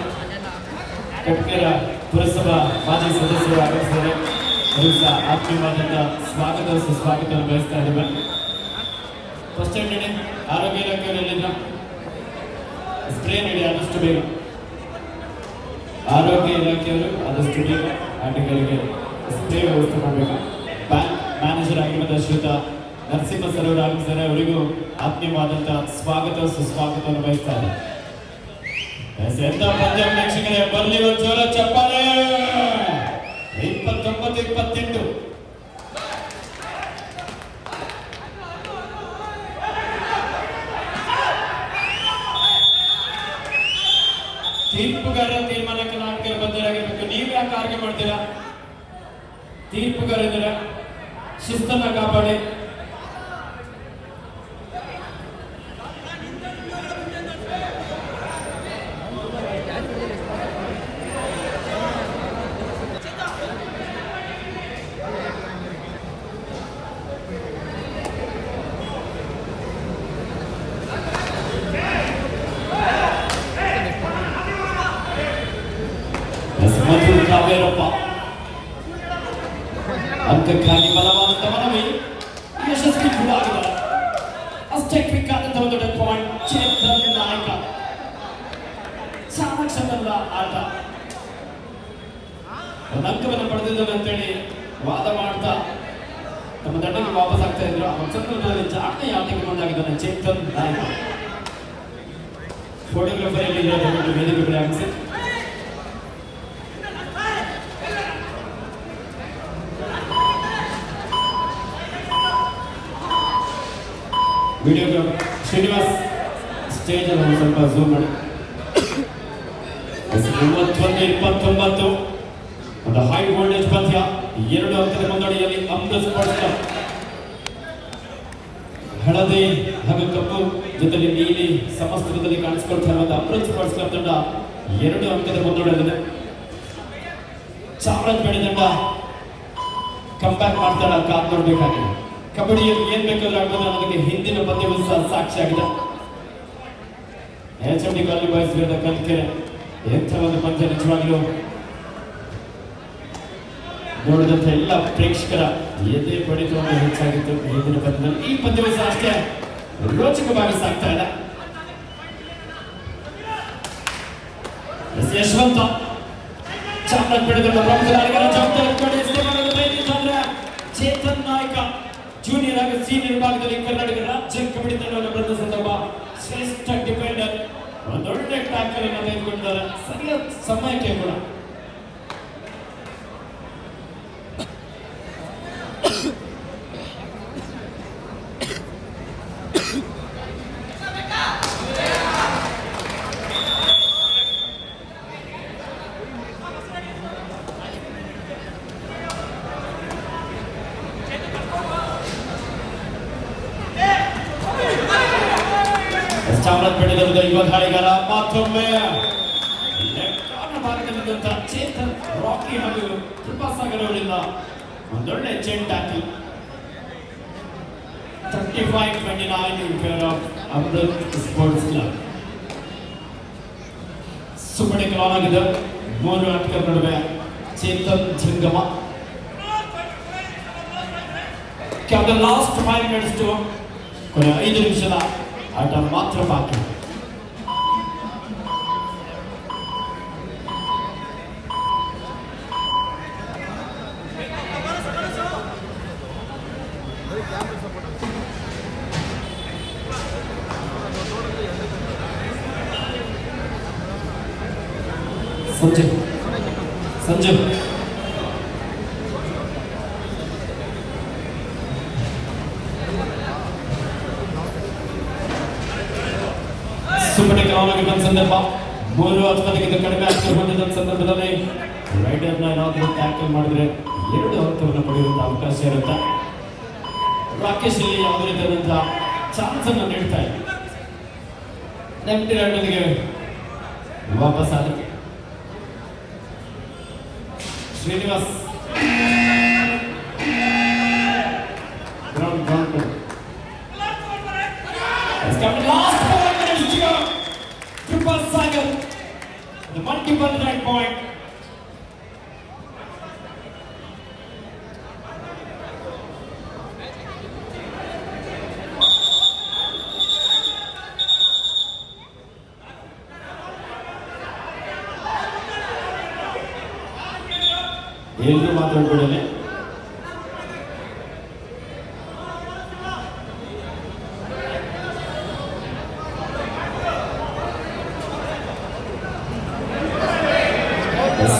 ಕಟ್ಕೆರ ಪುರಸಭಾ ಮಾಜಿ ಸದಸ್ಯರು ಆಗಮಿಸಿದ್ದಾರೆ. ಅವರು ಸಹ ಆತ್ಮೀಯವಾದಂತಹ ಸ್ವಾಗತ ಸುಸ್ವಾಗತವನ್ನು ಬಯಸ್ತಾ ಇದ್ದೇವೆ. ಫಸ್ಟ್ ಏಡ್ ನೀಡಿ. ಆರೋಗ್ಯ ಇಲಾಖೆಯವರೆಲ್ಲಿದ್ದ ಸ್ಪ್ರೇ ನೀಡಿ ಆದಷ್ಟು ಬೇಗ. ಆರೋಗ್ಯ ಇಲಾಖೆಯವರು ಆದಷ್ಟು ಬೇಗ ಆಟಗಾರರಿಗೆ ಸ್ಪ್ರೇ ವ್ಯವಸ್ಥೆ ಮಾಡಬೇಕು. ಬ್ಯಾಂಕ್ ಮ್ಯಾನೇಜರ್ ಆಗಿರುವಂತಹ ಶ್ರೀಯುತ ನರಸಿಂಹ ಸರ್ ಅವರು ಆಗಿದ್ದಾರೆ. ಅವರಿಗೂ ಆತ್ಮೀಯವಾದಂತಹ ಸ್ವಾಗತ ಸುಸ್ವಾಗತವನ್ನು ಬಯಸ್ತಾರೆ. ಎಂತ ಪಂದ್ಯ ಪ್ರೇಕ್ಷಕರೇ, ಬರಲಿ ಒಂದು ಜೋರ ಚಪ್ಪಾಳೆ. 29-28 ತೀರ್ಪುಗಾರರ ತೀರ್ಮಾನಕ್ಕೆ ನಾಟಕರು ಬದ್ಧರಾಗಿರ್ಬೇಕು. ನೀವು ಯಾಕೆ ಆರ್ಗೆ ಮಾಡ್ತೀರಾ? ತೀರ್ಪುಗಾರಿದ್ದೀರಾ, ಶಿಸ್ತನ್ನ ಕಾಪಾಡಿ. ಕಾವೇರಪ್ಪ ಅಂಕಕ್ಕಾಗಿ ಬಲವಾದಂತ ಮನವಿ ಯಶಸ್ವಿ ಕೂಡ ಆಗಿದ್ದಾರೆ. ಅಷ್ಟೇ ಕ್ವಿಕ್ ಆದಂತ ಒಂದು ಡೆತ್ ಪಾಯಿಂಟ್. ಚೇತನ್ ನಾಯಕ ಚಾಣಕ್ಷತನ ಆಟ ಒಂದು ಅಂಕವನ್ನು ಪಡೆದಿದ್ದಾನೆ ಅಂತೇಳಿ ವಾದ ಮಾಡ್ತಾ ತಮ್ಮ ತಂಡಕ್ಕೆ ವಾಪಸ್ ಆಗ್ತಾ ಇದ್ರು. ಆ ಸಂದರ್ಭದಲ್ಲಿ ಜಾಣೆಯ ಆಟಕ್ಕೆ ಮುಂದಾಗಿದ್ದಾನೆ ಚೇತನ್ ನಾಯಕ. ಫೋಟೋಗ್ರಾಫರ್ ಎಲ್ಲಿ ವೇದಿಕೆ ಆಗಿಸಿ. ವಿಡಿಯೋಗ್ರಾಫರ್ ಶ್ರೀನಿವಾಸ್ ಸ್ಟೇಜ್ ಅನ್ನು ಸ್ವಲ್ಪ ಝೂಮ್ ಮಾಡಿ. 31-29 ಒಂದು ಹೈ ವೋಲ್ಟೇಜ್ ಪಂದ್ಯ. 2 ಅಂಕದ ಮುನ್ನಡೆಯಲ್ಲಿ ಅಮೃತ್ ಸ್ಪೋರ್ಟ್ಸ್ ಕ್ಲಬ್ ಹಳದಿ ಹಾಗೂ ಕಪ್ಪು ಜೊತೆಲಿ ನೀಲಿ ಸಮಸ್ತ್ರದಲ್ಲಿ ಕಾಣಿಸಿಕೊಳ್ತಾ ಇರುವಂತಹ ಅಮೃತ್ ಸ್ಪೋರ್ಟ್ಸ್ ಕ್ಲಬ್ ತಂಡ 2 ಅಂಕದ ಮುನ್ನಡೆಯಲ್ಲಿದೆ. ಚಾಮರಾಜಪೇಟೆ ತಂಡ ಕಂಬ್ಯಾಕ್ ಮಾಡ್ತಾಳ, ಕಾದ್ ನೋಡ್ಬೇಕಾಗಿದೆ. ಕಬಡ್ಡಿಯಲ್ಲಿ ಏನ್ ಬೇಕಾದ್ರೂ ಆಗ್ಬೋದು ಅನ್ನೋದಕ್ಕೆ ಹಿಂದಿನ ಪಂದ್ಯವೂ ಸಹ ಸಾಕ್ಷಿಯಾಗಿದೆ. HMD ಕಾಲನಿ ಬಾಯ್ಸ್ ವಿರುದ್ಧ ಕಲ್ಕೆರೆ ಎಂಥ ಒಂದು ಪಂದ್ಯ. ನಿಜವಾಗ್ಲೂ ನೋಡಿದಂತ ಎಲ್ಲ ಪ್ರೇಕ್ಷಕರ ಎದೆ ಬಡಿತವನ್ನು ಹೆಚ್ಚಾಗಿತ್ತು ಹಿಂದಿನ ಪಂದ್ಯದಲ್ಲಿ. ಈ ಪಂದ್ಯವೂ ಸಹ ಅಷ್ಟೇ ರೋಚಕವಾಗಿ ಸಾಗ್ತಾ ಇದೆ. ಯಶವಂತ ಚಾಮರಾಜಪೇಟೆ ಚೇತನ್ ನಾಯಕ ಜೂನಿಯರ್ ಹಾಗೂ ಸೀನಿಯರ್ ವಿಭಾಗದಲ್ಲಿ ಕರ್ನಾಟಕ ರಾಜ್ಯ ಕಬಡ್ಡಿ ತಂಡವನ್ನು ಬರೆದ ಸಂದರ್ಭ ಶ್ರೇಷ್ಠ ಡಿಫೆಂಡರ್ ಒಂದೊಳ್ಳೆ ಟ್ಯಾಕಲ್ ಅನ್ನು ತೆಗೆದುಕೊಂಡಿದ್ದಾರೆ. ಸರಿಯಾದ ಸಮಯಕ್ಕೆ ಕೂಡ ಚಾಮರಾಜಪೇಟೆ ವಿರುದ್ಧ ಯುವ ದಾಳಿಗಾರ ಮತ್ತೊಮ್ಮೆ ಭಾಗದಲ್ಲಿದ್ದಂತ ಚೇತನ್ ರಾಕಿ ಹಾಗೂ ಕೃಪಾಸಾಗರ್ ಅವರಿಂದ ಒಂದೊಳ್ಳೆ ಚೆಂಡ್ tackle. 35-29 in favor of Amrut sports club. ಸುಮ್ಮನೆ ಕಾಲ್ ಆಗಿದೆ. 3 ಅಂಕದ ನಡುವೆ ಚೇತನ್ ಜಂಗಮ. ಕೇವಲ ಲಾಸ್ಟ್ 5 minutes ಟು ಕೊನೆ 5 ನಿಮಿಷದ ಆಟ ಮಾತ್ರ ಬಾಕಿ. ಸಂಜು ಸುಮ್ಮನೆ ಕಾಲಾಗಿ ಬಂದ ಸಂದರ್ಭ 3 ಅಥವಾ ಅದಕ್ಕಿಂತ ಕಡಿಮೆ ಆಗ್ತಿರುವಂತಹ ಸಂದರ್ಭದಲ್ಲಿ ರೈಡರ್ನ ಏನಾದರೂ ಟ್ಯಾಕಲ್ ಮಾಡಿದ್ರೆ 2 ಅಂಕವನ್ನು ಪಡೆಯುವಂತ ಅವಕಾಶ ಇರುತ್ತೆ. ರಾಕೇಶ್ ಇಲ್ಲಿ ಯಾವುದೇ ರೀತಿಯಾದಂತಹ ಚಾನ್ಸ್ ಅನ್ನು ನೀಡ್ತಾ ಇದೆ. ನೆಂಟಿ ರೈಡರ್ಗೆ ವಾಪಸ್ ಆದ Srinivas last 4 minutes to go. Krupasagar, the multiple right point. ಎಲ್ಲರೂ ಮಾತಾಡ್ಬಿಡಲಿ.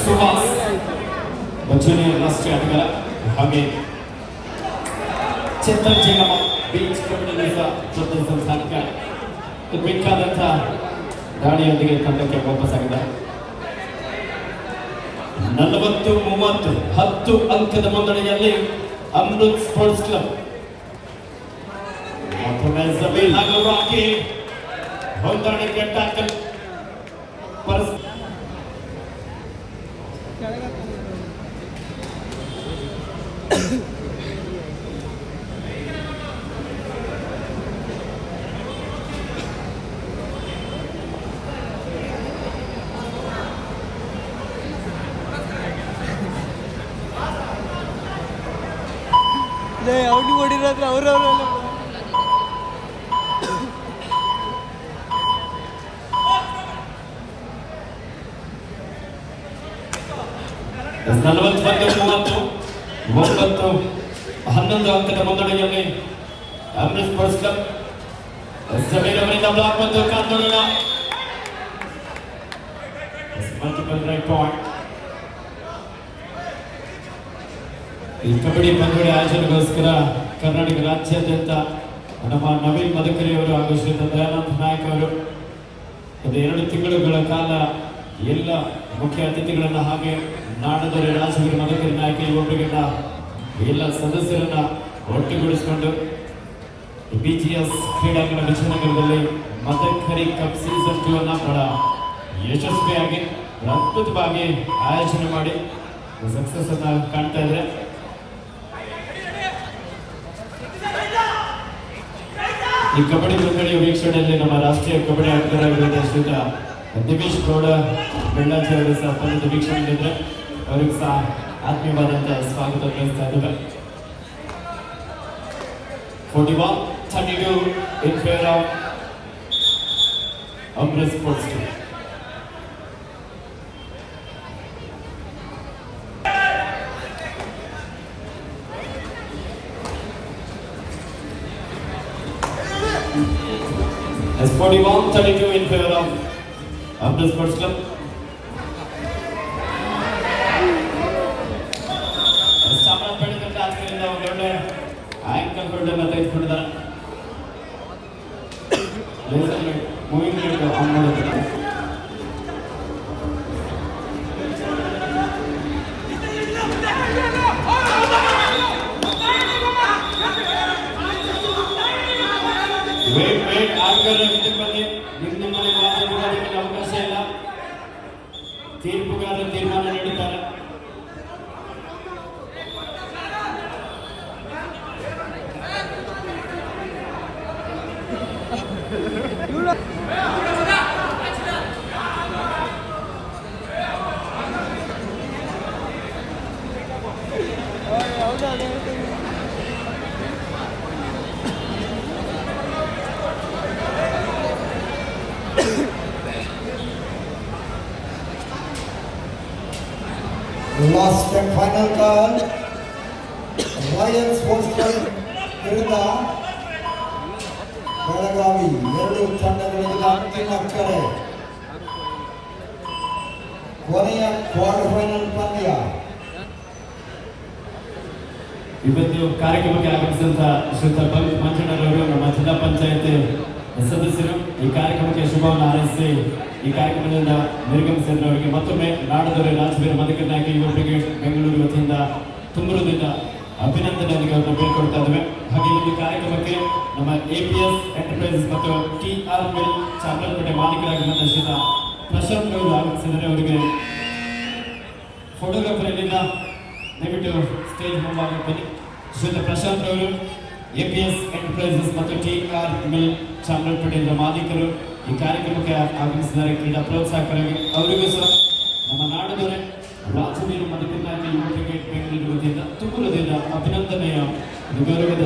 ಸುಹಾಸ್ ಜೂನಿಯರ್ ರಾಷ್ಟ್ರೀಯ ಆಟಗಾರ ಹಾಗೆ ಚೇತನ್ ಜಂಗಮ ಬೀಚ್ ಕಬಡ್ಡಿ ಸಂಸ್ಥಾನಿಕ ಬೇಕಾದಂಥ ದಾಳಿಯೊಂದಿಗೆ ತಂಡಕ್ಕೆ ವಾಪಸ್ಸಾಗಿದ್ದಾರೆ. 40-30 10 ಅಂಕದ ಮುನ್ನಡೆಯಲ್ಲಿ ಅಮೃತ್ ಸ್ಪೋರ್ಟ್ಸ್ ಕ್ಲಬ್. ಮತ್ತೊಮ್ಮೆ ಜಮೀರ್ ಹಾಗೂ ರಾಕಿ ಹೊಂದಾಣಿಕೆ ಟ್ಯಾಕಲ್ ಔಟ್ ಹೊಡಿರೋದ್ರೆ ಅವರವರೆಲ್ಲ 11 ಅಂಕದ ಮುನ್ನಡೆಯಲ್ಲಿ ಅಮೃತ್ ಸ್ಪೋರ್ಟ್ಸ್ ಕ್ಲಬ್. ಜಮೀರ್ ಅವರಿಂದ ಬ್ಲಾಕ್ ಮತ್ತು ಕಾಂತೋಳನ ಮಲ್ಟಿಪಲ್ ರೈಟ್ ಪಾಯಿಂಟ್. ಈ ಕಬಡ್ಡಿ ಪಂದ್ಯಾವಳಿ ಆಯೋಜನೆಗೋಸ್ಕರ ಕರ್ನಾಟಕ ರಾಜ್ಯಾದ್ಯಂತ ನಮ್ಮ ನವೀನ್ ಮದಕರಿ ಅವರು ಹಾಗೂ ಶ್ರೀಯುತ ದಯಾನಂದ ನಾಯಕ್ ಅವರು 2 ತಿಂಗಳುಗಳ ಕಾಲ ಎಲ್ಲ ಮುಖ್ಯ ಅತಿಥಿಗಳನ್ನ ಹಾಗೆ ನಾಡದೊರೆ ರಾಜವೀರ ಮದಕರಿ ನಾಯಕ ಯುವಕರಿಗಿಂತ ಎಲ್ಲ ಸದಸ್ಯರನ್ನ ಒಟ್ಟುಗೂಡಿಸಿಕೊಂಡು ಬಿಜಿಎಸ್ ಕ್ರೀಡಾಂಗಣ ವಿಜಯನಗರದಲ್ಲಿ ಮದಕರಿ ಕಪ್ ಸೀಸನ್ 2 ಅನ್ನ ಬಹಳ ಯಶಸ್ವಿಯಾಗಿ ಅದ್ಭುತವಾಗಿ ಆಯೋಜನೆ ಮಾಡಿ ಸಕ್ಸಸ್ ಅನ್ನ ಕಾಣ್ತಾ ಇದ್ರೆ. ಈ ಕಬಡ್ಡಿ ಪಂದ್ಯಾವಳಿಯ ವೀಕ್ಷಣೆಯಲ್ಲಿ ನಮ್ಮ ರಾಷ್ಟ್ರೀಯ ಕಬಡ್ಡಿ ಆಟಗಾರರಾಗಿರುವ ಶ್ರೀಯುತ ದಿನೇಶ್ ಗೌಡ ಬೆಳ್ಳಾಜಿ ಅವರು ಸಹ ತಂಡದ ವೀಕ್ಷಣೆಯಲ್ಲಿದ್ದರೆ ಅವರಿಗೂ ಸಹ ಆತ್ಮೀಯವಾದಂತಹ ಸ್ವಾಗತ ಬಯಸ್ತಾ ಇದ್ದೇವೆ. 41-32 in favor of Amrit Sports Team. As 41-32 in favor of Amrit Sports Club. Chamarajpet ರಾಜಕೀಯದಿಂದ ಒಂದು ಒಳ್ಳೆ ಆಂಕಲ್ ಗೋಲ್ಡನ್ನು ತೆಗೆದುಕೊಂಡಿದ್ದಾರೆ. ಮೂವಿಂಗ್ ಆನ್ ಮಾಡೋದಿಲ್ಲ. ವೇಟ್ ಆಟಗಾರರ ವಿಷಯದಲ್ಲಿ ನಿಮ್ಮಲ್ಲಿ ಮಾತನಾಡೋದಕ್ಕೆ ಅವಕಾಶ ಇಲ್ಲ. ತೀರ್ಪುಗಾರರು ತೀರ್ಮಾನ ನೀಡುತ್ತಾರೆ. Last and final call. Lion Sports Club ವಿರುದ್ಧ ಬೆಳಗಾವಿ 2 ತಂಡಗಳಿಗೆ ಅಂತಿಮ ಕರೆ. ಕೊನೆಯ ಕ್ವಾರ್ಟರ್ ಫೈನಲ್ ಪಂದ್ಯ. ಇವತ್ತು ಕಾರ್ಯಕ್ರಮಕ್ಕೆ ಆಗಮಿಸಿದಂತ ಶ್ರೀಯುತ ಮಂಜಣ್ಣರವರು ನಮ್ಮ ಜಿಲ್ಲಾ ಪಂಚಾಯತ್ ಸದಸ್ಯರು ಈ ಕಾರ್ಯಕ್ರಮಕ್ಕೆ ಶುಭವನ್ನು ಹಾರೈಸಿ ಈ ಕಾರ್ಯಕ್ರಮದಿಂದ ನಿರ್ಗಮಿಸಿದವರಿಗೆ ಮತ್ತೊಮ್ಮೆ ನಾಡದೊರೆ ರಾಜವೀರ ಮದಕರಿ ನಾಯಕ ಯುವ ಬ್ರಿಗೇಡ್ ಬೆಂಗಳೂರು ವತಿಯಿಂದ ತುಂಬುವುದರಿಂದ ಅಭಿನಂದನೆಗೆ ಅವರನ್ನು ಬೇರ್ಕೊಡ್ತಾ ಇದ್ದೇವೆ. ಹಾಗೆ ಈ ಕಾರ್ಯಕ್ರಮಕ್ಕೆ ನಮ್ಮ APS ಎಂಟರ್ಪ್ರೈಸಸ್ ಮತ್ತು TR ಮಿಲ್ ಚಾಮರಾಜಪೇಟೆ ಮಾಲೀಕರಾಗಿರುವಂತಹ ಶ್ರೀಯುತ ಪ್ರಶಾಂತ್ ಅವರು ಆಗಮಿಸಿದರೆ ಅವರಿಗೆ ಫೋಟೋಗ್ರಾಫರ್ ಎಲ್ಲಿಂದ ದಯವಿಟ್ಟು ಸ್ಟೇಜ್ ಮುಂಭಾಗ ಬನ್ನಿ. ಶ್ರೀಯುತ ಪ್ರಶಾಂತ್ ಅವರು APS ಎಂಟರ್ಪ್ರೈಸಸ್ ಮತ್ತು TR ಮಿಲ್ ಚಾಮರಾಜಪೇಟೆಯಿಂದ ಮಾಲೀಕರು ಈ ಕಾರ್ಯಕ್ರಮಕ್ಕೆ ಆಗಮಿಸಿದ್ದಾರೆ. ಕ್ರೀಡಾ ಪ್ರೋತ್ಸಾಹಕರಾಗಿ ಅವರಿಗೂ ಸಹ ನಮ್ಮ ನಾಡದೊರೆ ರಾಜವೀರ ಮದಕರಿ ನಾಯಕ ಯುವ ಬ್ರಿಗೇಡ್ ಬೆಂಗಳೂರು ವತಿಯಿಂದ ತುಂಬುವುದರಿಂದ ಅಭಿನಂದನೆಯ ಗೌರವದ